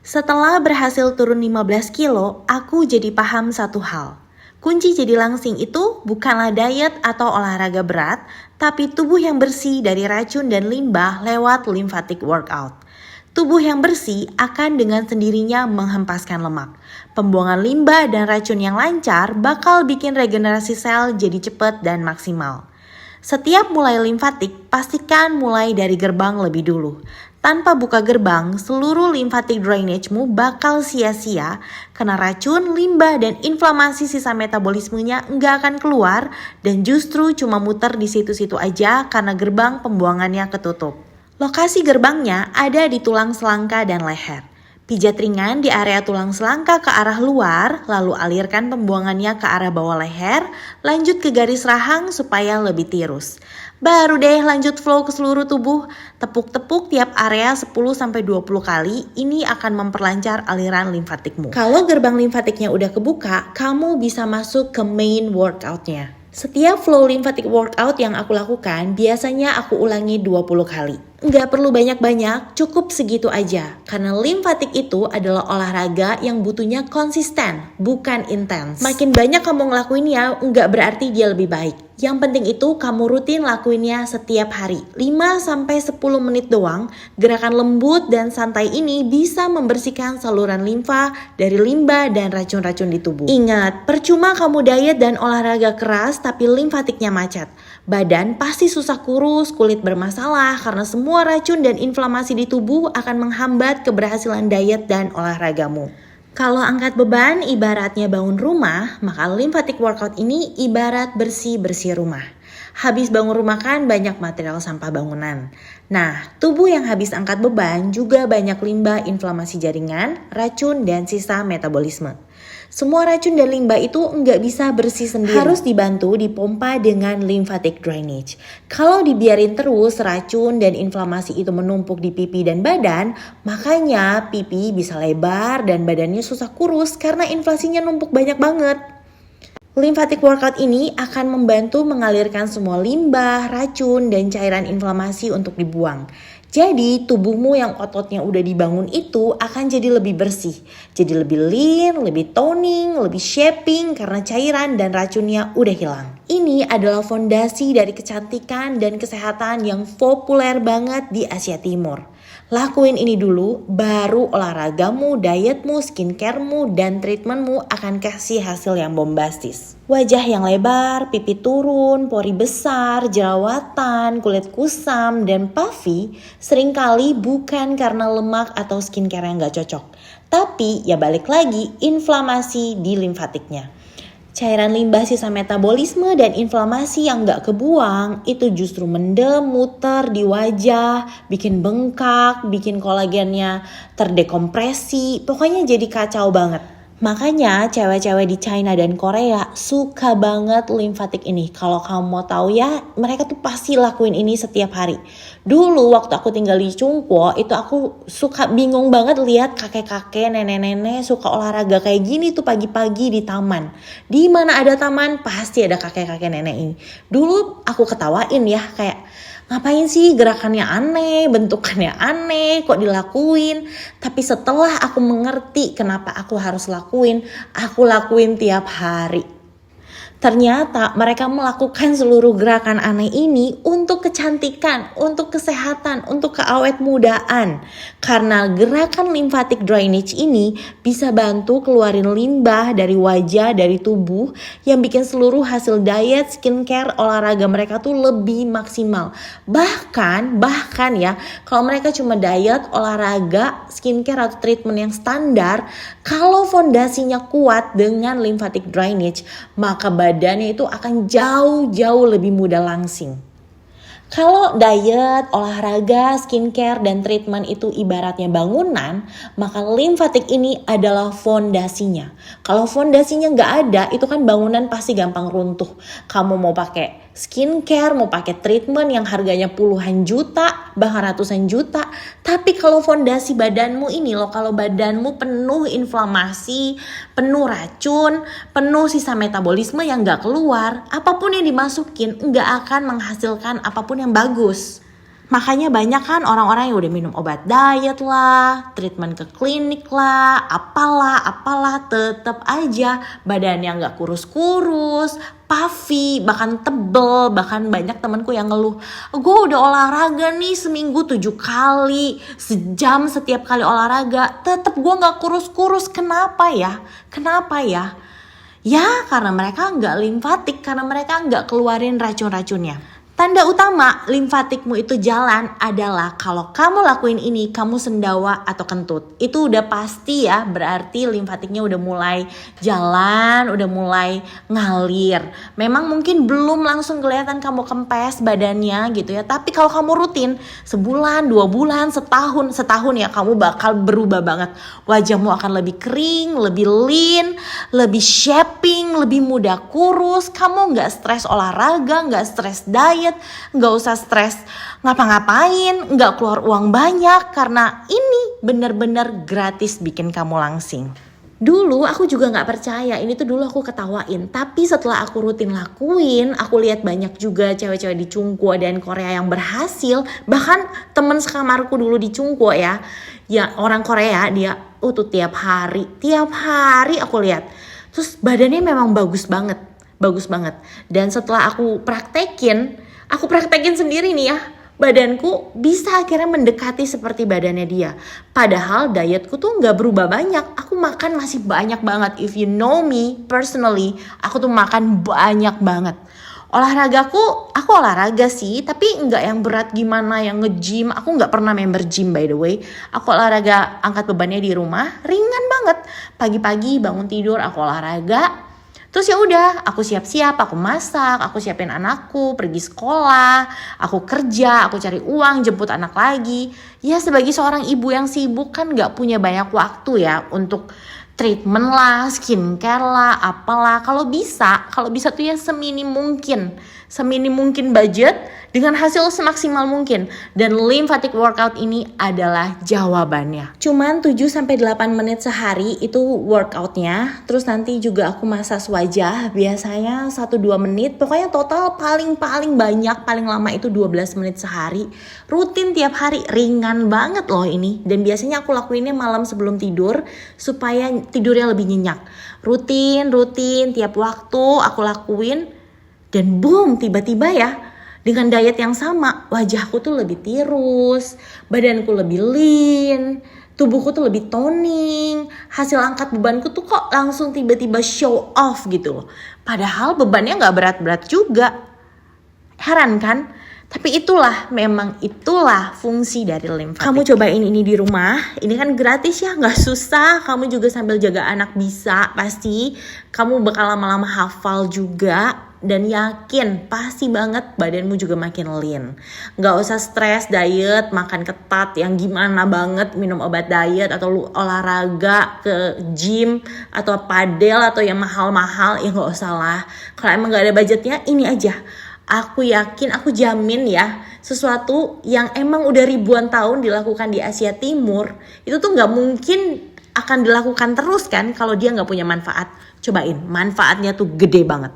Setelah berhasil turun 15 kilo, aku jadi paham satu hal. Kunci jadi langsing itu bukanlah diet atau olahraga berat, tapi tubuh yang bersih dari racun dan limbah lewat lymphatic workout. Tubuh yang bersih akan dengan sendirinya menghempaskan lemak. Pembuangan limbah dan racun yang lancar bakal bikin regenerasi sel jadi cepat dan maksimal. Setiap mulai limfatik, pastikan mulai dari gerbang lebih dulu. Tanpa buka gerbang, seluruh lymphatic drainage-mu bakal sia-sia karena racun, limbah, dan inflamasi sisa metabolismenya nggak akan keluar dan justru cuma muter di situ-situ aja karena gerbang pembuangannya ketutup. Lokasi gerbangnya ada di tulang selangka dan leher. Pijat ringan di area tulang selangka ke arah luar, lalu alirkan pembuangannya ke arah bawah leher, lanjut ke garis rahang supaya lebih tirus. Baru deh lanjut flow ke seluruh tubuh, tepuk-tepuk tiap area 10-20 kali, ini akan memperlancar aliran limfatikmu. Kalau gerbang limfatiknya udah kebuka, kamu bisa masuk ke main workoutnya. Setiap flow lymphatic workout yang aku lakukan, biasanya aku ulangi 20 kali. Nggak perlu banyak-banyak, cukup segitu aja. Karena lymphatic itu adalah olahraga yang butuhnya konsisten, bukan intens. Makin banyak kamu ngelakuinnya, nggak berarti dia lebih baik. Yang penting itu kamu rutin lakuinnya setiap hari. 5-10 menit doang, gerakan lembut dan santai ini bisa membersihkan saluran limfa dari limbah dan racun-racun di tubuh. Ingat, percuma kamu diet dan olahraga keras tapi limfatiknya macet. Badan pasti susah kurus, kulit bermasalah karena semua racun dan inflamasi di tubuh akan menghambat keberhasilan diet dan olahragamu. Kalau angkat beban ibaratnya bangun rumah, maka lymphatic workout ini ibarat bersih-bersih rumah. Habis bangun rumah kan banyak material sampah bangunan. Nah, tubuh yang habis angkat beban juga banyak limbah, inflamasi jaringan, racun, dan sisa metabolisme. Semua racun dan limbah itu nggak bisa bersih sendiri. Harus dibantu dipompa dengan lymphatic drainage. Kalau dibiarin terus racun dan inflamasi itu menumpuk di pipi dan badan, makanya pipi bisa lebar dan badannya susah kurus karena inflasinya numpuk banyak banget. Lymphatic workout ini akan membantu mengalirkan semua limbah, racun, dan cairan inflamasi untuk dibuang. Jadi tubuhmu yang ototnya udah dibangun itu akan jadi lebih bersih. Jadi lebih lean, lebih toning, lebih shaping karena cairan dan racunnya udah hilang. Ini adalah fondasi dari kecantikan dan kesehatan yang populer banget di Asia Timur. Lakuin ini dulu, baru olahragamu, dietmu, skincaremu, dan treatmentmu akan kasih hasil yang bombastis. Wajah yang lebar, pipi turun, pori besar, jerawatan, kulit kusam, dan puffy seringkali bukan karena lemak atau skincare yang gak cocok. Tapi ya balik lagi, inflamasi di limfatiknya. Cairan limbah sisa metabolisme dan inflamasi yang gak kebuang itu justru mendem, muter di wajah, bikin bengkak, bikin kolagennya terdekompresi, pokoknya jadi kacau banget. Makanya cewek-cewek di China dan Korea suka banget lymphatic ini. Kalau kamu mau tahu ya, mereka tuh pasti lakuin ini setiap hari. Dulu waktu aku tinggal di Chungkwo, itu aku suka bingung banget lihat kakek-kakek, nenek-nenek suka olahraga kayak gini tuh pagi-pagi di taman. Di mana ada taman, pasti ada kakek-kakek nenek ini. Dulu aku ketawain ya, kayak ngapain sih gerakannya aneh, bentukannya aneh, kok dilakuin. Tapi setelah aku mengerti kenapa aku harus lakuin, aku lakuin tiap hari. Ternyata mereka melakukan seluruh gerakan aneh ini untuk kecantikan, untuk kesehatan, untuk keawet mudaan. Karena gerakan lymphatic drainage ini bisa bantu keluarin limbah dari wajah, dari tubuh yang bikin seluruh hasil diet, skincare, olahraga mereka tuh lebih maksimal. Bahkan ya, kalau mereka cuma diet, olahraga, skincare atau treatment yang standar, kalau fondasinya kuat dengan lymphatic drainage, maka badannya itu akan jauh lebih mudah langsing. Kalau diet, olahraga, skincare, dan treatment itu ibaratnya bangunan, maka lymphatic ini adalah fondasinya. Kalau fondasinya nggak ada, itu kan bangunan pasti gampang runtuh. Kamu mau pakai skincare, mau pakai treatment yang harganya puluhan juta, bahkan ratusan juta. Tapi kalau fondasi badanmu ini loh, kalau badanmu penuh inflamasi, penuh racun, penuh sisa metabolisme yang nggak keluar, apapun yang dimasukin nggak akan menghasilkan apapun yang bagus. Makanya banyak kan orang-orang yang udah minum obat diet lah, treatment ke klinik lah, apalah, tetep aja badannya nggak kurus-kurus, puffy, bahkan tebel. Bahkan banyak temanku yang ngeluh, gue udah olahraga nih seminggu 7 kali, sejam setiap kali olahraga, tetep gue nggak kurus-kurus. Kenapa ya? Ya karena mereka nggak limfatik, karena mereka nggak keluarin racun-racunnya. Tanda utama limfatikmu itu jalan adalah kalau kamu lakuin ini, kamu sendawa atau kentut. Itu udah pasti ya, berarti limfatiknya udah mulai jalan, udah mulai ngalir. Memang mungkin belum langsung kelihatan kamu kempes badannya gitu ya. Tapi kalau kamu rutin sebulan, 2 bulan, setahun ya, kamu bakal berubah banget. Wajahmu akan lebih kering, lebih lean, lebih shaping, lebih mudah kurus. Kamu gak stres olahraga, gak stres diet, gak usah stres ngapa-ngapain, gak keluar uang banyak, karena ini bener-bener gratis bikin kamu langsing. Dulu aku juga gak percaya, ini tuh dulu aku ketawain. Tapi setelah aku rutin lakuin, aku lihat banyak juga cewek-cewek di Cungkuo dan Korea yang berhasil. Bahkan temen sekamarku dulu di Cungkuo ya orang Korea, dia tuh tiap hari aku lihat. Terus badannya memang bagus banget. Dan setelah aku praktekin sendiri nih ya, badanku bisa akhirnya mendekati seperti badannya dia. Padahal dietku tuh gak berubah banyak. Aku makan masih banyak banget. If you know me personally, aku tuh makan banyak banget. Olahragaku, aku olahraga sih, tapi gak yang berat gimana, yang nge-gym. Aku gak pernah member gym by the way. Aku olahraga angkat bebannya di rumah, ringan banget. Pagi-pagi bangun tidur aku olahraga. Terus ya udah, aku siap-siap, aku masak, aku siapin anakku, pergi sekolah, aku kerja, aku cari uang, jemput anak lagi. Ya sebagai seorang ibu yang sibuk kan gak punya banyak waktu ya untuk treatment lah, skincare lah, apalah. Kalau bisa tuh ya seminim mungkin budget dengan hasil semaksimal mungkin. Dan lymphatic workout ini adalah jawabannya. Cuman 7-8 menit sehari itu workoutnya. Terus nanti juga aku massage wajah, biasanya 1-2 menit. Pokoknya total paling banyak, paling lama itu 12 menit sehari. Rutin tiap hari, ringan banget loh ini. Dan biasanya aku lakuinnya malam sebelum tidur supaya tidurnya lebih nyenyak. Rutin tiap waktu aku lakuin. Dan boom, tiba-tiba ya, dengan diet yang sama, wajahku tuh lebih tirus, badanku lebih lean, tubuhku tuh lebih toning, hasil angkat bebanku tuh kok langsung tiba-tiba show off gitu loh. Padahal bebannya gak berat-berat juga. Heran kan? Tapi itulah fungsi dari limfatik. Kamu cobain ini di rumah, ini kan gratis ya, gak susah. Kamu juga sambil jaga anak bisa, pasti. Kamu bakal lama-lama hafal juga. Dan yakin, pasti banget badanmu juga makin lean. Gak usah stres diet, makan ketat yang gimana banget, minum obat diet atau olahraga ke gym atau padel atau yang mahal-mahal, ya gak usah lah. Kalau emang gak ada budgetnya, ini aja. Aku yakin, aku jamin ya, sesuatu yang emang udah ribuan tahun dilakukan di Asia Timur, itu tuh gak mungkin akan dilakukan terus kan kalau dia gak punya manfaat. Cobain, manfaatnya tuh gede banget.